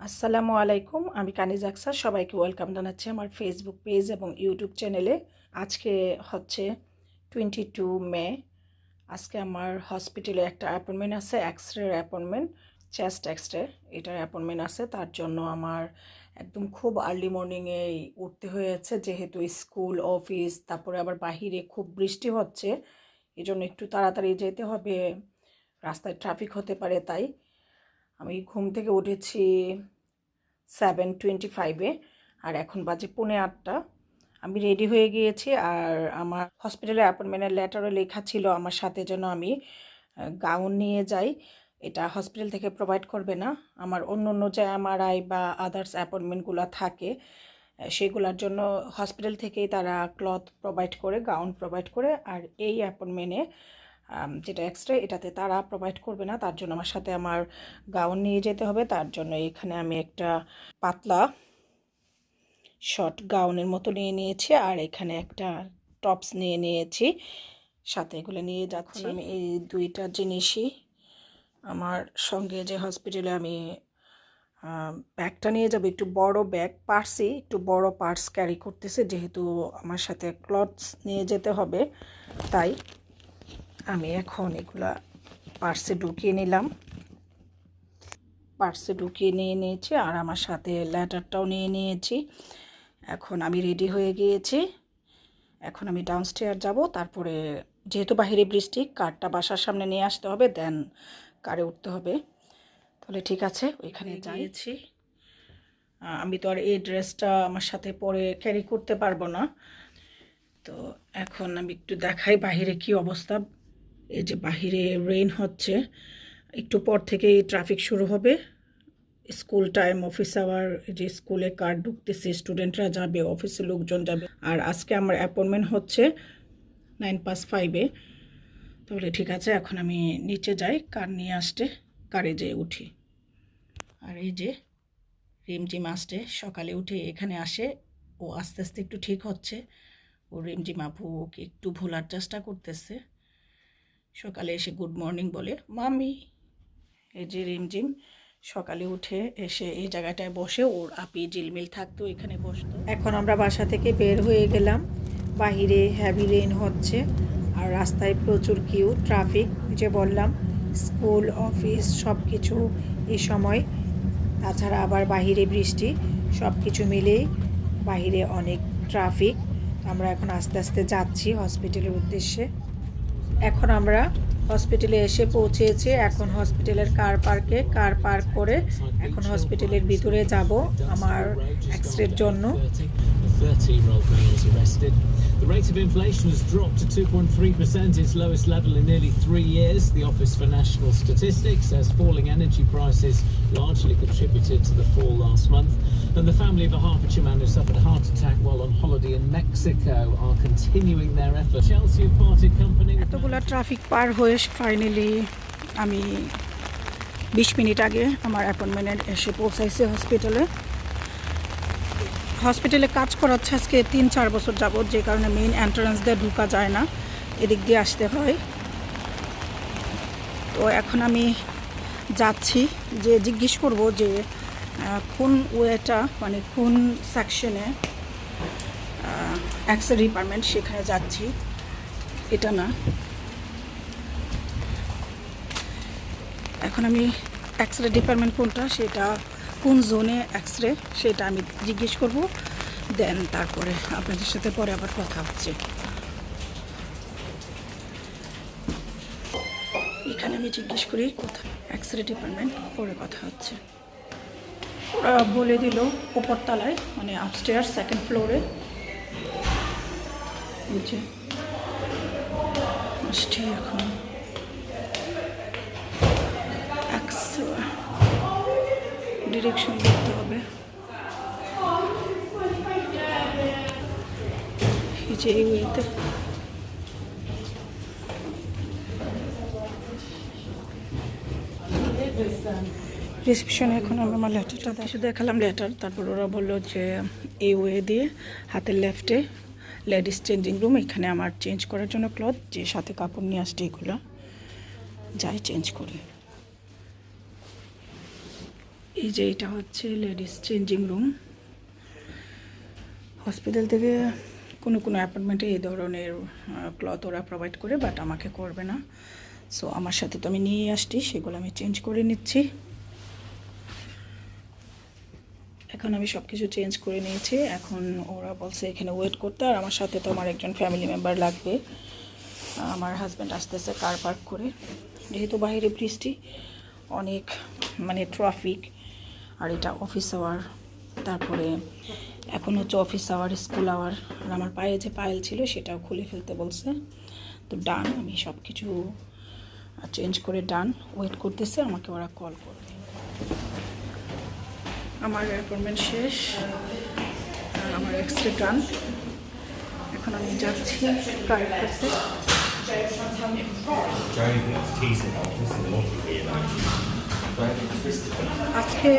আসসালামু আলাইকুম। আমি কানিজ আক্সার। সবাইকে ওয়েলকাম জানাচ্ছি আমার ফেসবুক পেজ এবং ইউটিউব চ্যানেলে। আজকে হচ্ছে 22 মে। আজকে আমার হসপিটালে একটা অ্যাপয়েন্টমেন্ট আছে, এক্সরের অ্যাপয়েন্টমেন্ট, চেস্ট এক্সরে এটার অ্যাপয়েন্টমেন্ট আছে। তার জন্য আমার একদম খুব আর্লি মর্নিংয়ে উঠতে হয়েছে, যেহেতু স্কুল অফিস তারপরে আবার বাহিরে খুব বৃষ্টি হচ্ছে, এই জন্য একটু তাড়াতাড়ি যেতে হবে, রাস্তায় ট্রাফিক হতে পারে। তাই আমি ঘুম থেকে উঠেছি 7:25-এ, আর এখন বাজে 7:45। আমি রেডি হয়ে গিয়েছি, আর আমার হসপিটালের অ্যাপয়েন্টমেন্টের লেটারে লেখা ছিল আমার সাথে যেন আমি গাউন নিয়ে যাই। এটা হসপিটাল থেকে প্রোভাইড করবে না। আমার অন্য অন্য যে এমআরআই বা আদার্স অ্যাপয়েন্টমেন্টগুলো থাকে সেগুলোর জন্য হসপিটাল থেকেই তারা ক্লথ প্রোভাইড করে, গাউন প্রোভাইড করে। আর এই অ্যাপয়েন্টমেন্টে যেটা এক্সট্রা, এটাতে তারা প্রোভাইড করবে না। তার জন্য আমার সাথে আমার গাউন নিয়ে যেতে হবে। তার জন্য এখানে আমি একটা পাতলা শর্ট গাউনের মতো নিয়ে নিয়েছি, আর এখানে একটা টপস নিয়ে নিয়েছি, সাথে এগুলো নিয়ে যাচ্ছি। আমি এই দুইটা জিনিসই আমার সঙ্গে, যে হসপিটালে আমি ব্যাগটা নিয়ে যাব, একটু বড় ব্যাগ, পার্সি একটু বড় পার্স ক্যারি করতেছে, যেহেতু আমার সাথে ক্লথস নিয়ে যেতে হবে। তাই আমি এখন এগুলা পার্সে ঢুকিয়ে নিলাম, পার্সে ঢুকিয়ে নিয়ে নিয়েছি, আর আমার সাথে লেটারটাও নিয়ে নিয়েছি। এখন আমি রেডি হয়ে গিয়েছি। এখন আমি ডাউনস্টেয়ার যাব, তারপরে যেহেতু বাহিরে বৃষ্টি, কারটা বাসার সামনে নিয়ে আসতে হবে, দেন কারে উঠতে হবে। তাহলে ঠিক আছে, ওইখানে যাইছি। আমি তো আর এই ড্রেসটা আমার সাথে পরে ক্যারি করতে পারবো না। তো এখন আমি একটু দেখাই বাহিরে কি অবস্থা। এই যে বাহিরে রেইন হচ্ছে, একটু পর থেকেই ট্রাফিক শুরু হবে। স্কুল টাইম, অফিস আওয়ার, যে স্কুলে কার ঢুকতেছে, স্টুডেন্টরা যাবে, অফিসে লোকজন যাবে। আর আজকে আমার অ্যাপয়েন্টমেন্ট হচ্ছে 9:05-এ। তাহলে ঠিক আছে, এখন আমি নিচে যাই, কার নিয়ে আসতে, কারে যেয়ে উঠি। আর এই যে রিমঝিম আসতে সকালে উঠে এখানে আসে, ও আস্তে আস্তে একটু ঠিক হচ্ছে। ও রিমঝিম আপু ওকে একটু ভোলার চেষ্টা করতেছে। সকালে এসে গুড মর্নিং বলে মামি। এই যে রিমঝিম সকালে উঠে এসে এই জায়গাটায় বসে, ওর আপি ঝিলমিল থাকতো, এখানে বসতো। এখন আমরা বাসা থেকে বের হয়ে গেলাম। বাহিরে হ্যাভি রেইন হচ্ছে, আর রাস্তায় প্রচুর কিউ, ট্রাফিক। যে বললাম, স্কুল অফিস সব কিছু এই সময়, তাছাড়া আবার বাহিরে বৃষ্টি, সব কিছু মিলেই বাহিরে অনেক ট্রাফিক। আমরা এখন আস্তে আস্তে যাচ্ছি হসপিটালের উদ্দেশ্যে। এখন আমরা হসপিটালে এসে পৌঁছেছি। এখন হসপিটালের কার পার্কে কার পার্ক করে এখন হসপিটালের ভিতরে যাব আমার এক্সরের জন্য। 13-year-old man was arrested. The rate of inflation has dropped to 2.3%, its lowest level in nearly 3 years. The Office for National Statistics says falling energy prices largely contributed to the fall last month. And the family of a Hertfordshire man who suffered a heart attack while on holiday in Mexico are continuing their efforts. Chelsea have parted company. এতগুলা traffic পার হয়ে finally আমি 20 minute আগে আমার অ্যাপয়েন্টমেন্টে এসে পৌঁছাইছি হসপিটালে। হসপিটালে কাজ করাচ্ছে আজকে 3-4 বছর যাবত, যে কারণে মেইন এন্ট্রান্স দিয়ে ঢোকা যায় না, এদিক দিয়ে আসতে হয়। তো এখন আমি যাচ্ছি, যে জিজ্ঞেস করব যে কোন ওয়েটা, মানে কোন সেকশনে এক্সরে ডিপার্টমেন্ট, সেখানে যাচ্ছি। এটা না, এখন আমি এক্সরে ডিপার্টমেন্ট কোনটা, সেটা কোন জোনে এক্সরে, সেটা আমি জিজ্ঞেস করব। দেন তারপরে আপনাদের সাথে পরে আবার কথা হচ্ছে। এখানে আমি জিজ্ঞেস করি কোথায় এক্সরে ডিপার্টমেন্ট, পরে কথা হচ্ছে। ওরা বলে দিল উপরতলায়, মানে আপস্টেয়ার 2nd ফ্লোরে। বুঝছে আসছি এখন ডিরেকশন দেখতে হবে। এই যে এই ওয়েতে রিসেপশনে এখন আমি আমার লেটারটা এসে দেখালাম লেটার। তারপর ওরা বললো যে এই ওয়ে দিয়ে হাতের লেফটে লেডিস চেঞ্জিং রুম, এখানে আমার চেঞ্জ করার জন্য ক্লথ, যে সাথে কাপড় নিয়ে আসছে, এগুলো যাই চেঞ্জ করি। এই যে এটা হচ্ছে লেডিস চেঞ্জিং রুম। হসপিটাল থেকে কোনো কোনো অ্যাপার্টমেন্টে এই ধরনের ক্লথ ওরা প্রোভাইড করে, বাট আমাকে করবে না। সো আমার সাথে তো আমি নিয়ে আসছি, সেগুলো আমি চেঞ্জ করে নিচ্ছি। এখন আমি সব কিছু চেঞ্জ করে নিয়েছি। এখন ওরা বলছে এখানে ওয়েট করতে, আর আমার সাথে তো আমার একজন ফ্যামিলি মেম্বার লাগবে। আমার হাজব্যান্ড আসতেছে কার পার্ক করে, যেহেতু বাইরে বৃষ্টি, অনেক মানে ট্রাফিক, আর এটা অফিস আওয়ার, তারপরে এখন হচ্ছে অফিস আওয়ার, স্কুল আওয়ার, আর আমার পায়ে যে পায়েল ছিল সেটাও খুলে ফেলতে বলছে। তো ডান, আমি সব কিছু চেঞ্জ করে ডান, ওয়েট করতেছে, আমাকে ওরা কল করবে। আমার অ্যাপয়েন্টমেন্ট শেষ, আমার এক্সরে ডান। এখন আমি যাচ্ছি কার কাছে। আজকে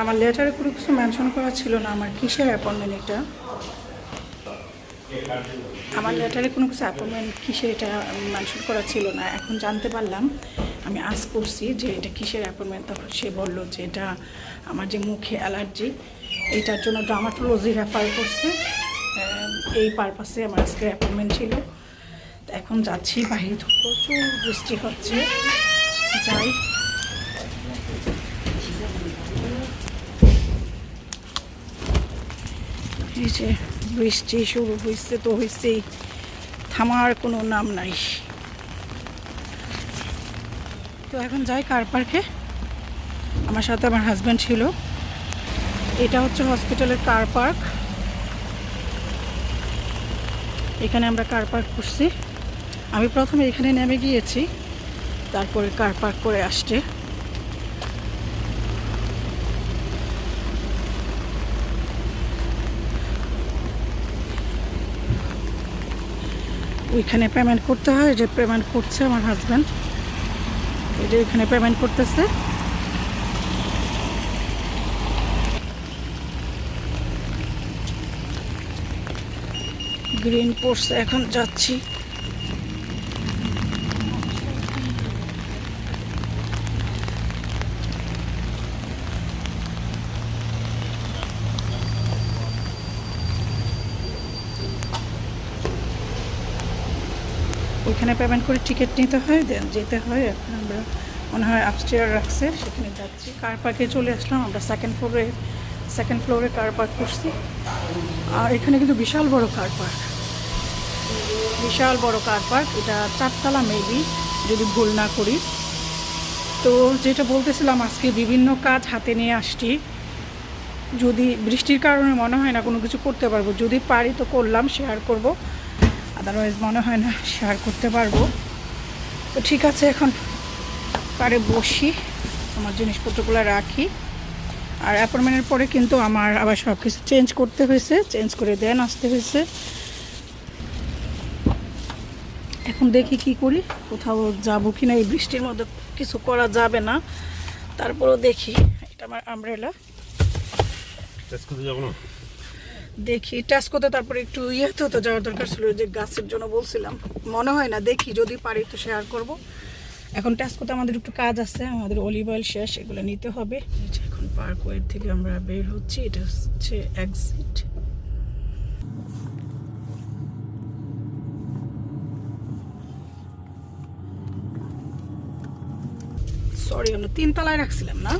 আমার লেটারে কোনো কিছু মেনশন করা ছিল না আমার কিসের অ্যাপয়েন্টমেন্ট এটা। আমার লেটারে কোনো কিছু অ্যাপয়েন্টমেন্ট কিসের এটা মেনশন করা ছিল না। এখন জানতে পারলাম, আমি আস্ক করছি যে এটা কিসের অ্যাপয়েন্টমেন্ট, তখন সে বললো যে এটা আমার যে মুখে অ্যালার্জি, এটার জন্য ডার্মাটোলজি রেফার করছে। এই পারপাসে আমার আজকে অ্যাপয়েন্টমেন্ট ছিল। তো এখন যাচ্ছি, বাইরে প্রচুর বৃষ্টি হচ্ছে, যাই। এই যে বৃষ্টি শুরু হয়েছে, তো হয়েছেই, থামার কোনো নাম নাই। তো এখন যাই কার পার্কে, আমার সাথে আমার হাজব্যান্ড ছিল। এটা হচ্ছে হসপিটালের কার পার্ক, এখানে আমরা কার পার্ক করছি। আমি প্রথমে এখানে নেমে গিয়েছি, তারপরে কার পার্ক করে আসছে। ওইখানে পেমেন্ট করতে হয়, যে পেমেন্ট করছে আমার হাজব্যান্ড, এই যে এখানে পেমেন্ট করতেছে। গ্রিন পড়ছে, এখন যাচ্ছি। ওইখানে পেমেন্ট করে টিকিট নিতে হয়, দেন যেতে হয়। এখন আমরা মনে হয় আপস্টেয়ার রাখছে, সেখানে যাচ্ছি। কার পার্কে চলে আসলাম আমরা, সেকেন্ড ফ্লোরে কার পার্ক করছি। আর এখানে কিন্তু বিশাল বড় কার পার্ক, বিশাল বড় কার পার্ক। এটা 4 তলা মেবি, যদি ভুল না করি। তো যেটা বলতেছিলাম, আজকে বিভিন্ন কাজ হাতে নিয়ে আসছি। যদি বৃষ্টির কারণে মনে হয় না কোনো কিছু করতে পারবো, যদি পারি তো করলাম, শেয়ার করব, আদারওয়াইজ মনে হয় না শেয়ার করতে পারবো। তো ঠিক আছে, এখন কারে বসি, আমার জিনিসপত্রগুলো রাখি। আর অ্যাপয়েন্টমেন্টের পরে কিন্তু আমার আবার সব কিছু চেঞ্জ করতে হয়েছে, চেঞ্জ করে দেন আসতে হয়েছে। এখন দেখি কি করি, কোথাও যাবো কিনা। এই বৃষ্টির মধ্যে কিছু করা যাবে না, তারপরেও দেখি। এটা আমার আমব্রেলা, যাবো না, দেখি টেস্ট করতে। তারপরে একটু ইয়েতে তো যাওয়ার দরকার ছিল, যে গাছের জন্য বলছিলাম, মনে হয় না, দেখি যদি পারি তো শেয়ার করব। এখন টেস্ট করতে আমাদের একটু কাজ আছে, আমাদের অলিভ অয়েল শেষ, এগুলো নিতে হবে। এখন পার্কওয়ে থেকে আমরা বের হচ্ছি, এটা হচ্ছে এক্সিট। সরি, আমরা 3 তলায় রাখছিলাম না,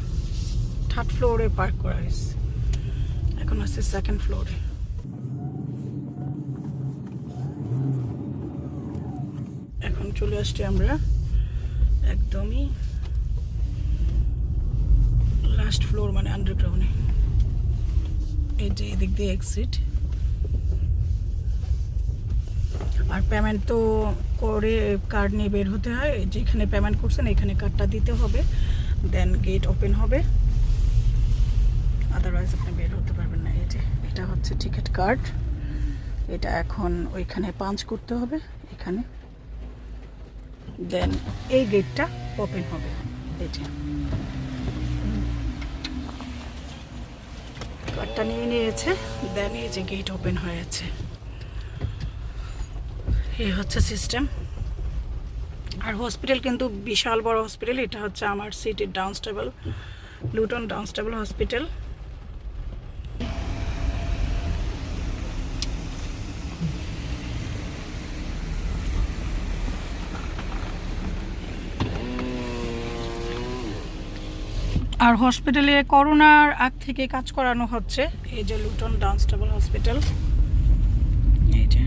3rd ফ্লোরে পার্ক করা হয়েছে, এখন আছে 2nd ফ্লোরে। এখন চলে আসছি আমরা একদমই লাস্ট ফ্লোর, মানে আন্ডারগ্রাউন্ডে। এই যে এদিক দিয়ে এক্সিট। আর পেমেন্ট তো করে কার্ড নিয়ে বের হতে হয়, যেখানে পেমেন্ট করছেন এখানে কার্ডটা দিতে হবে, দেন গেট ওপেন হবে, আদারওয়াইজ আপনি বের হতে পারবেন না। এই যে এটা হচ্ছে টিকিট কার্ড, এটা এখন ওইখানে পাঞ্চ করতে হবে এখানে, দেন এই গেটটা ওপেন হবে। এই যে কার্ডটা নিয়ে নিয়েছে, দেন এই যে গেট ওপেন হয়েছে। এই হচ্ছে সিস্টেম। আর হসপিটাল কিন্তু বিশাল বড় হসপিটাল। এটা হচ্ছে আমার সিটের ডাউন স্টেবল, লুটন ডাউনস্টেবল হসপিটাল। আর হসপিটালে করোনার আগ থেকে কাজ করানো হচ্ছে। এই যে লুটন ডাউনস্টেবল হসপিটাল, এই যে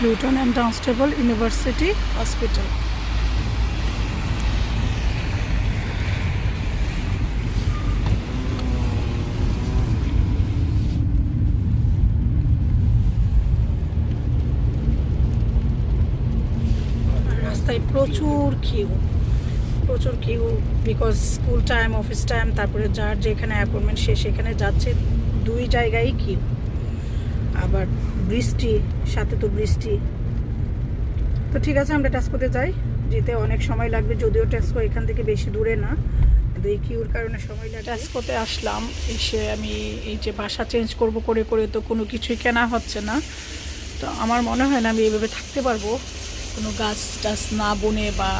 Luton and Dunstable university hospital. রাস্তায় প্রচুর queue because school time, office time, তারপরে যার যেখানে অ্যাপয়েন্টমেন্ট সে সেখানে যাচ্ছে, দুই জায়গায় কিউ। আবার বৃষ্টি, সাথে তো বৃষ্টি। তো ঠিক আছে, আমরা টেস্কোতে যাই। যেতে অনেক সময় লাগবে, যদিও টেস্কো এখান থেকে বেশি দূরে না, কিন্তু এই কিউর কারণে সময় লাগে। টেস্কোতে আসলাম, এসে আমি এই যে বাসা চেঞ্জ করব করে করে তো কোনো কিছুই কেনা হচ্ছে না। তো আমার মনে হয় না আমি এইভাবে থাকতে পারবো, কোনো গাছ টাছ না বনে বা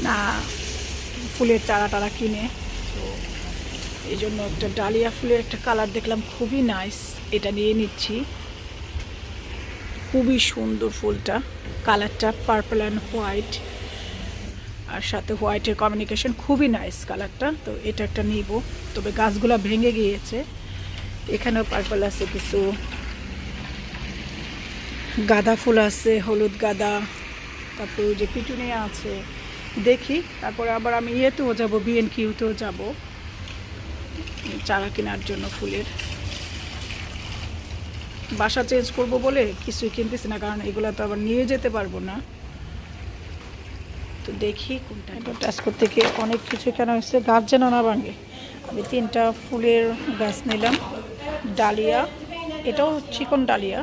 না ফুলের চারা কিনে। তো এই জন্য একটা ডালিয়া ফুলের একটা কালার দেখলাম, খুবই নাইস, এটা নিয়ে নিচ্ছি। খুবই সুন্দর ফুলটা, কালারটা পার্পল অ্যান্ড হোয়াইট, আর সাথে হোয়াইটের কমিউনিকেশন, খুবই নাইস কালারটা। তো এটা একটা নিব, তবে গাছগুলো ভেঙে গিয়েছে। এখানেও পার্পল আছে, কিছু গাঁদা ফুল আছে, হলুদ গাঁদা, তারপরে ওই যে পিটুনিয়া আছে। দেখি, তারপরে আবার আমি ইয়েতেও যাবো, B&Qতেও যাব চারা কেনার জন্য ফুলের। বাসা চেঞ্জ করব বলে কিছুই কিনতেছি না, কারণ এগুলো তো আবার নিয়ে যেতে পারবো না। তো দেখি কোনটা। টেস্কো থেকে অনেক কিছু কেনা হয়েছে, গাছ যেন না ভাঙে। আমি 3টা ফুলের গাছ নিলাম, ডালিয়া, এটাও চিকন ডালিয়া।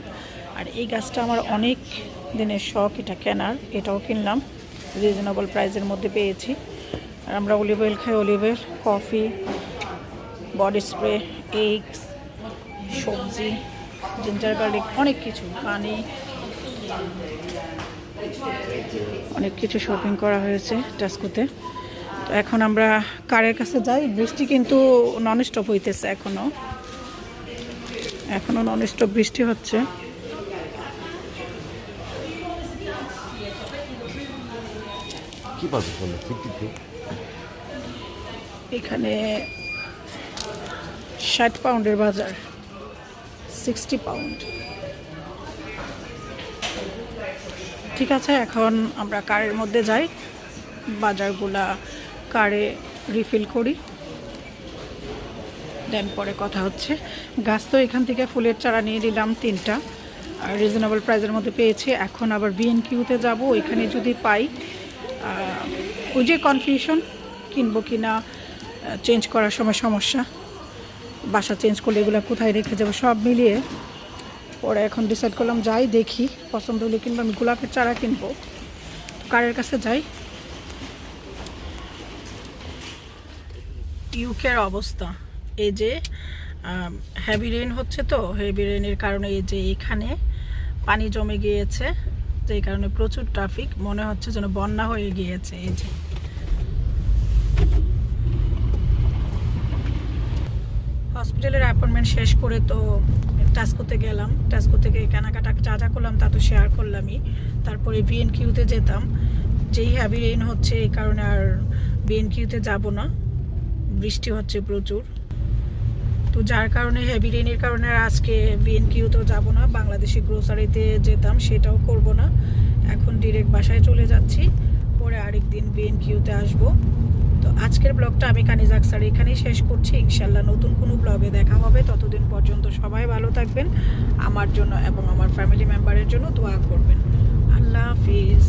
আর এই গাছটা আমার অনেক দিনের শখ এটা কেনার, এটাও কিনলাম, রিজনেবল প্রাইসের মধ্যে পেয়েছি। আর আমরা অলিভ অয়েল খাই, অলিভের, কফি, বডি স্প্রে, এগস, সবজি, জিঞ্জার গার্লিক, অনেক কিছু, পানি, অনেক কিছু শপিং করা হয়েছে টেস্কোতে। তো এখন আমরা কারের কাছে যাই। বৃষ্টি কিন্তু নন স্টপ হইতেছে, এখনো নন স্টপ বৃষ্টি হচ্ছে। এখানে 60 পাউন্ডের বাজার, 60 পাউন্ড। ঠিক আছে, এখন আমরা কারের মধ্যে যাই, বাজারগুলা কারে রিফিল করি, দেন পরে কথা হচ্ছে। গাছ তো এখান থেকে ফুলের চারা নিয়ে নিলাম 3টা, আর রিজনেবল প্রাইসের মধ্যে পেয়েছি। এখন আবার B&Qতে যাব, ওইখানে যদি পাই, ওই যে কনফিউশন, কিনবো কি না, চেঞ্জ করার সময় সমস্যা, বাসা চেঞ্জ করলে এগুলো কোথায় রেখে যাবো, সব মিলিয়ে পরে এখন ডিসাইড করলাম যাই, দেখি পছন্দ হলে কিনবো। আমি গোলাপের চারা কিনবো, কারের কাছে যাই। ইউকের অবস্থা, এই যে হেভি রেইন হচ্ছে, তো হেভি রেইনের কারণে এই যে এখানে পানি জমে গিয়েছে, যেই কারণে প্রচুর ট্রাফিক, মনে হচ্ছে যেন বন্যা হয়ে গিয়েছে। এই যে হসপিটালের অ্যাপয়েন্টমেন্ট শেষ করে তো টেস্কোতে গেলাম, টেস্কো থেকে কেনাকাটা যা করলাম তা তো শেয়ার করলামই। তারপরে B&Qতে যেতাম, যেই হ্যাভি রেইন হচ্ছে এই কারণে আর B&Qতে যাব না, বৃষ্টি হচ্ছে প্রচুর। তো যার কারণে হেভি রেইনের কারণে আজকে B&Qতেও যাব না, বাংলাদেশি গ্রোসারিতে যেতাম সেটাও করব না। এখন ডিরেক্ট বাসায় চলে যাচ্ছি, পরে আরেকদিন B&Qতে আসবো। তো আজকের ব্লগটা আমি কানিজ আক্তার এখানেই শেষ করছি। ইনশাল্লাহ নতুন কোনো ব্লগে দেখা হবে, ততদিন পর্যন্ত সবাই ভালো থাকবেন, আমার জন্য এবং আমার ফ্যামিলি মেম্বারের জন্য দোয়া করবেন। আল্লাহ হাফিজ।